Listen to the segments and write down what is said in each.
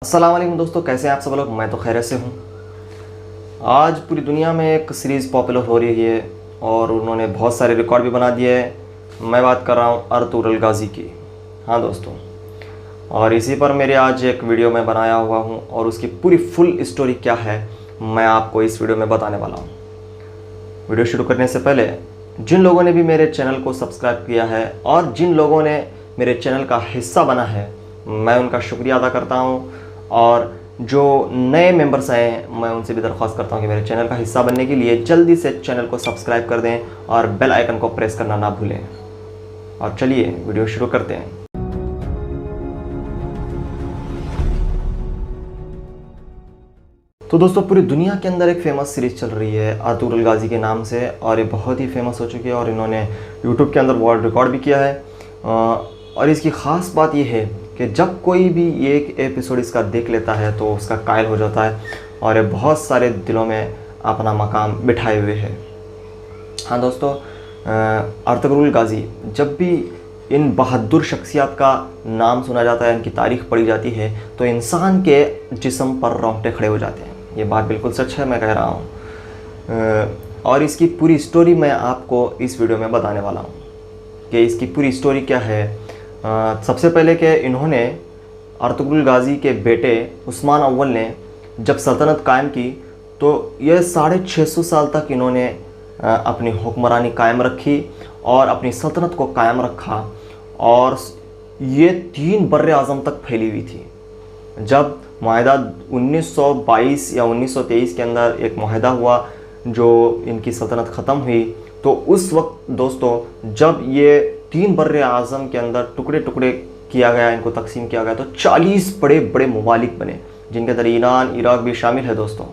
अस्सलाम वालेकुम दोस्तों, कैसे हैं आप सब लोग। मैं तो खैरियत से हूँ। आज पूरी दुनिया में एक सीरीज़ पॉपुलर हो रही है और उन्होंने बहुत सारे रिकॉर्ड भी बना दिए हैं। मैं बात कर रहा हूँ अर्तुगरुल गाजी की। हाँ दोस्तों, और इसी पर मेरे आज एक वीडियो में बनाया हुआ हूँ और उसकी पूरी फुल स्टोरी क्या है मैं आपको इस वीडियो में बताने वाला हूँ। वीडियो शुरू करने से पहले जिन लोगों ने भी मेरे चैनल को सब्सक्राइब किया है और जिन लोगों ने मेरे चैनल का हिस्सा बना है, मैं उनका शुक्रिया अदा करता हूँ। और जो नए मेंबर्स हैं, मैं उनसे भी दरख्वास्त करता हूँ कि मेरे चैनल का हिस्सा बनने के लिए जल्दी से चैनल को सब्सक्राइब कर दें और बेल आइकन को प्रेस करना ना भूलें। और चलिए वीडियो शुरू करते हैं। तो दोस्तों, पूरी दुनिया के अंदर एक फ़ेमस सीरीज़ चल रही है अर्तुगरुल गाजी के नाम से, और ये बहुत ही फेमस हो चुकी है और इन्होंने यूट्यूब के अंदर वर्ल्ड रिकॉर्ड भी किया है। और इसकी ख़ास बात यह है कि जब कोई भी एक एपिसोड इसका देख लेता है तो उसका कायल हो जाता है और ये बहुत सारे दिलों में अपना मकाम बिठाए हुए है। हाँ दोस्तों, अर्तुगरुल गाजी, जब भी इन बहादुर शख्सियत का नाम सुना जाता है, इनकी तारीख़ पढ़ी जाती है तो इंसान के जिस्म पर रोंगटे खड़े हो जाते हैं। ये बात बिल्कुल सच है, मैं कह रहा हूँ। और इसकी पूरी स्टोरी मैं आपको इस वीडियो में बताने वाला हूँ कि इसकी पूरी स्टोरी क्या है। सबसे पहले कि इन्होंने अर्तुगरुल गाजी के बेटे उस्मान अव्वल ने जब सल्तनत कायम की तो यह 650 साल तक इन्होंने अपनी हुक्मरानी कायम रखी और अपनी सल्तनत को कायम रखा। और ये 3 बर्रे आज़म तक फैली हुई थी। जब माहिदा 1922 या 1923 के अंदर एक माहिदा हुआ जो इनकी सल्तनत ख़त्म हुई, तो उस वक्त दोस्तों जब ये 3 बर्रे आज़म के अंदर टुकड़े टुकड़े किया गया, इनको तकसीम किया गया, तो 40 बड़े बड़े ममालिक बने, जिनके अंदर ईरान, इराक भी शामिल है दोस्तों।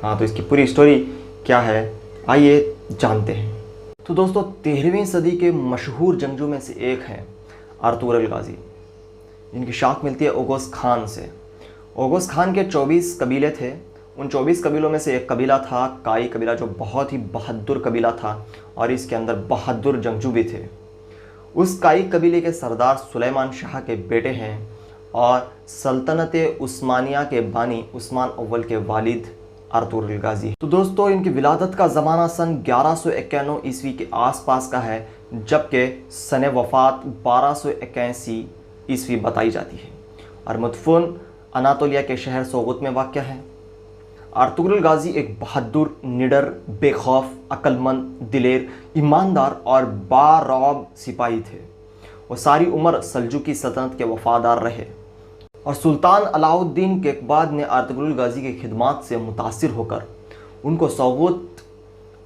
हाँ, तो इसकी पूरी स्टोरी क्या है आइए जानते हैं। तो दोस्तों, 13वीं सदी के मशहूर जंगजू में से एक हैं अर्तुगरुल गाजी, जिनकी शाख मिलती है ओगोस खान से। ओगोस खान के 24 कबीले थे। उन 24 कबीलों में से एक कबीला था काई कबीला, जो बहुत ही बहादुर कबीला था और इसके अंदर बहादुर जंगजू भी थे। उस काई कबीले के सरदार सुलेमान शाह के बेटे हैं और सल्तनत उस्मानिया के बानी उस्मान अव्वल के वालिद अर्तुगरुल गाजी। तो दोस्तों, इनकी विलादत का ज़माना सन 1191 ईस्वी के आसपास का है, जबकि सन वफ़ात 1281 ईस्वी बताई जाती है और मदफून अनातोलिया के शहर सोगुत में वाक़या है। अर्तुगरुल गाजी एक बहादुर, निडर, बेखौफ, अक्लमंद, दिलेर, ईमानदार और बारौब सिपाही थे। वो सारी उम्र सल्जुकी सल्तनत के वफ़ादार रहे और सुल्तान अलाउद्दीन केकबाद ने अर्तुगरुल गाजी की खिदमत से मुतासिर होकर उनको सोगुत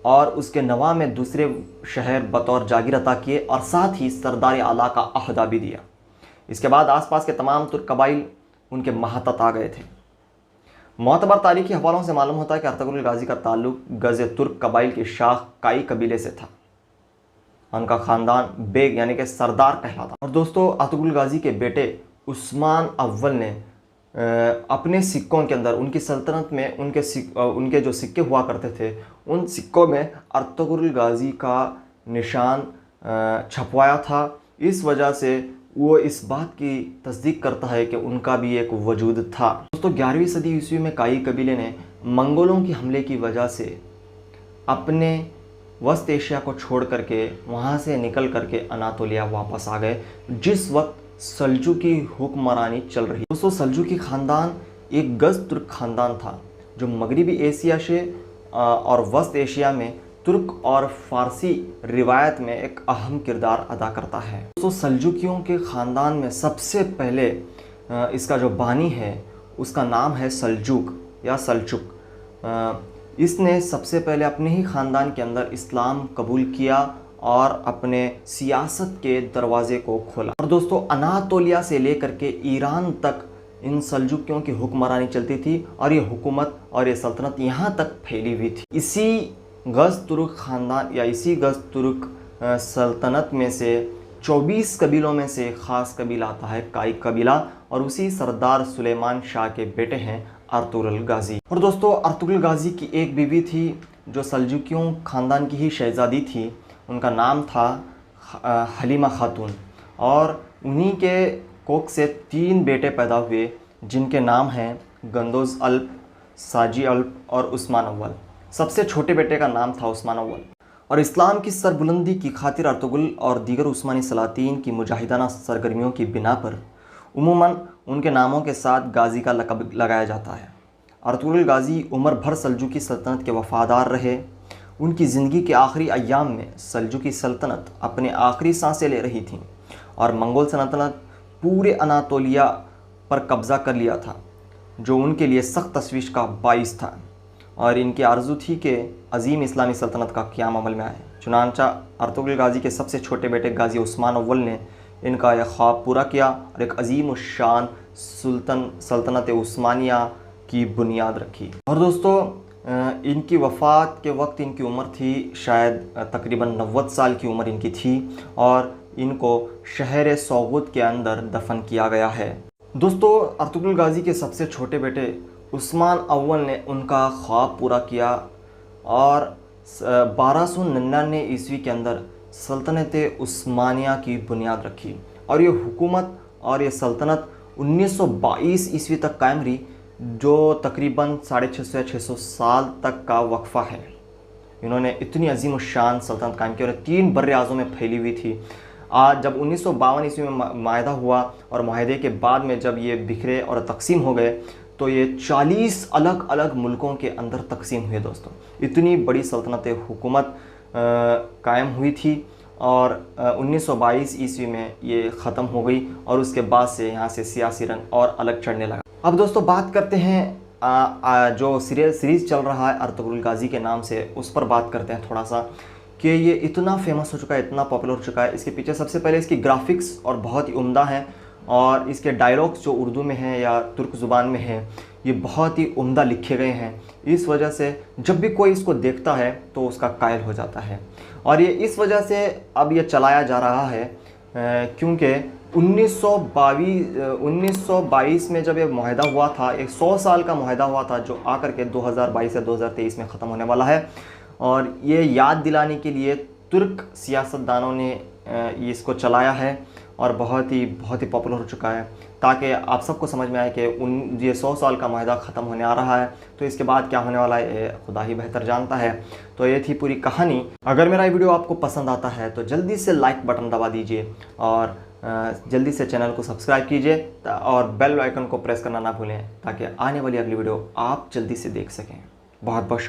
और उसके नवा में दूसरे शहर बतौर जागीर अता किए और साथ ही सरदार आला का अहदा भी दिया। इसके बाद आसपास के तमाम तुर्क कबाइल उनके महत्ता आ गए थे। मोतबर तारीखी हवालों से मालूम होता है कि अर्तुगरुल गाजी का ताल्लुक गज़ तुर्क कबाइल की शाख काई कबीले से था। उनका ख़ानदान बेग यानी कि सरदार कहलाता। और दोस्तों, अर्तुगरुल गाजी के बेटे उस्मान अव्वल ने अपने सिक्कों के अंदर, उनकी सल्तनत में उनके जो सिक्के हुआ करते थे, उन सिक्कों में अर्तुगरुल गाजी का निशान छपवाया था। इस वजह से वो इस बात की तस्दीक करता है कि उनका भी एक वजूद था। दोस्तों, 11वीं सदी ईस्वी में काई कबीले ने मंगोलों की हमले की वजह से अपने वस्त एशिया को छोड़ करके वहाँ से निकल करके अनातोलिया वापस आ गए, जिस वक्त सल्जुकी हुक्मरानी चल रही। दोस्तों, सल्जुकी ख़ानदान एक गज़ तुर्क ख़ानदान था जो मगरबी एशिया से और वस्त एशिया में तुर्क और फ़ारसी रिवायत में एक अहम किरदार अदा करता है। दोस्तों, सल्जुकियों के ख़ानदान में सबसे पहले इसका जो बानी है उसका नाम है सल्जुक या सल्चुक। इसने सबसे पहले अपने ही ख़ानदान के अंदर इस्लाम कबूल किया और अपने सियासत के दरवाज़े को खोला। और दोस्तों, अनातोलिया से लेकर के ईरान तक इन सल्जुकियों की हुक्मरानी चलती थी और ये हुकूमत और ये सल्तनत यहाँ तक फैली हुई थी। इसी गज़ तुर्क ख़ानदान या इसी गज़ तुर्क सल्तनत में से 24 कबीलों में से ख़ास कबीला आता है काई कबीला, और उसी सरदार सुलेमान शाह के बेटे हैं अर्तुगरुल गाजी। और दोस्तों, अर्तुगरुल गाजी की एक बीवी थी जो सल्जुकियों ख़ानदान की ही शहज़ादी थी। उनका नाम था हलीमा खातून और उन्हीं के कोख से 3 बेटे पैदा हुए जिनके नाम हैं गंदोज अल्प, साजी अल्प और उस्मान अव्वल। सबसे छोटे बेटे का नाम था उस्मान अव्वल। और इस्लाम की सरबुलंदी की खातिर अर्तुगरुल और दीगर उस्मानी सलातीन की मुजाहिदाना सरगर्मियों की बिना पर उमूमन उनके नामों के साथ गाज़ी का लक़ब लगाया जाता है। अर्तुगरुल गाज़ी उम्र भर सल्जुकी सल्तनत के वफ़ादार रहे। उनकी ज़िंदगी के आखिरी अय्याम में सल्जुकी सल्तनत अपने आखिरी सांसें ले रही थी और मंगोल सल्तनत पूरे अनातोलिया पर कब्ज़ा कर लिया था, जो उनके लिए सख्त तशवीश का बाइस था। और इनकी आरज़ू थी कि अज़ीम इस्लामी सल्तनत का क़याम अमल में आए। चुनांचा अर्तुगरुल गाज़ी के सबसे छोटे बेटे गाज़ी उस्मान अव्वल ने इनका यह ख्वाब पूरा किया और एक अज़ीम शान सल्तनत उस्मानिया की बुनियाद रखी। और दोस्तों, इनकी वफ़ात के वक्त इनकी उम्र थी शायद तकरीबन 90 साल की उम्र इनकी थी और इनको शहर सौगुत के अंदर दफन किया गया है। दोस्तों, अर्तुगरुल गाज़ी के सबसे छोटे बेटे उस्मान अव्वल ने उनका ख्वाब पूरा किया और 1299 ईस्वी के अंदर सल्तनत उस्मानिया की बुनियाद रखी। और ये हुकूमत और ये सल्तनत 1922 ईस्वी तक कायम रही, जो तकरीबन 650 या 600 साल तक का वक्फ़ा है। इन्होंने इतनी अजीम शान सल्तनत कायम की और 3 बर्रे आज़ों में फैली हुई थी। आज जब 1952 ईस्वी में माहिदा हुआ और माहिदे के बाद में जब ये बिखरे और तकसीम हो गए, तो ये 40 अलग अलग मुल्कों के अंदर तकसीम हुए। दोस्तों, इतनी बड़ी सल्तनत हुकूमत कायम हुई थी और 1922 ईस्वी में ये ख़त्म हो गई और उसके बाद से यहाँ से सियासी रंग और अलग चढ़ने लगा। अब दोस्तों, बात करते हैं जो सीरीज़ चल रहा है अर्तुगरुल गाज़ी के नाम से, उस पर बात करते हैं थोड़ा सा कि ये इतना फेमस हो चुका है, इतना पॉपुलर हो चुका है। इसके पीछे सबसे पहले इसकी ग्राफिक्स और बहुत ही उम्दा हैं और इसके डायलॉग्स जो उर्दू में हैं या तुर्क ज़ुबान में हैं, ये बहुत ही उम्दा लिखे गए हैं। इस वजह से जब भी कोई इसको देखता है तो उसका कायल हो जाता है। और ये इस वजह से अब ये चलाया जा रहा है क्योंकि 1922 में जब ये मुआहदा हुआ था, एक 100 साल का मुआहदा हुआ था, जो आकर के 2022 या 2023 में ख़त्म होने वाला है। और ये याद दिलाने के लिए तुर्क सियासतदानों ने इसको चलाया है और बहुत ही पॉपुलर हो चुका है, ताकि आप सबको समझ में आए कि ये 100 साल का मुआहदा ख़त्म होने आ रहा है, तो इसके बाद क्या होने वाला है खुदा ही बेहतर जानता है। तो ये थी पूरी कहानी। अगर मेरा ये वीडियो आपको पसंद आता है तो जल्दी से लाइक बटन दबा दीजिए और जल्दी से चैनल को सब्सक्राइब कीजिए और बेल आइकन को प्रेस करना ना भूलें, ताकि आने वाली अगली वीडियो आप जल्दी से देख सकें। बहुत बहुत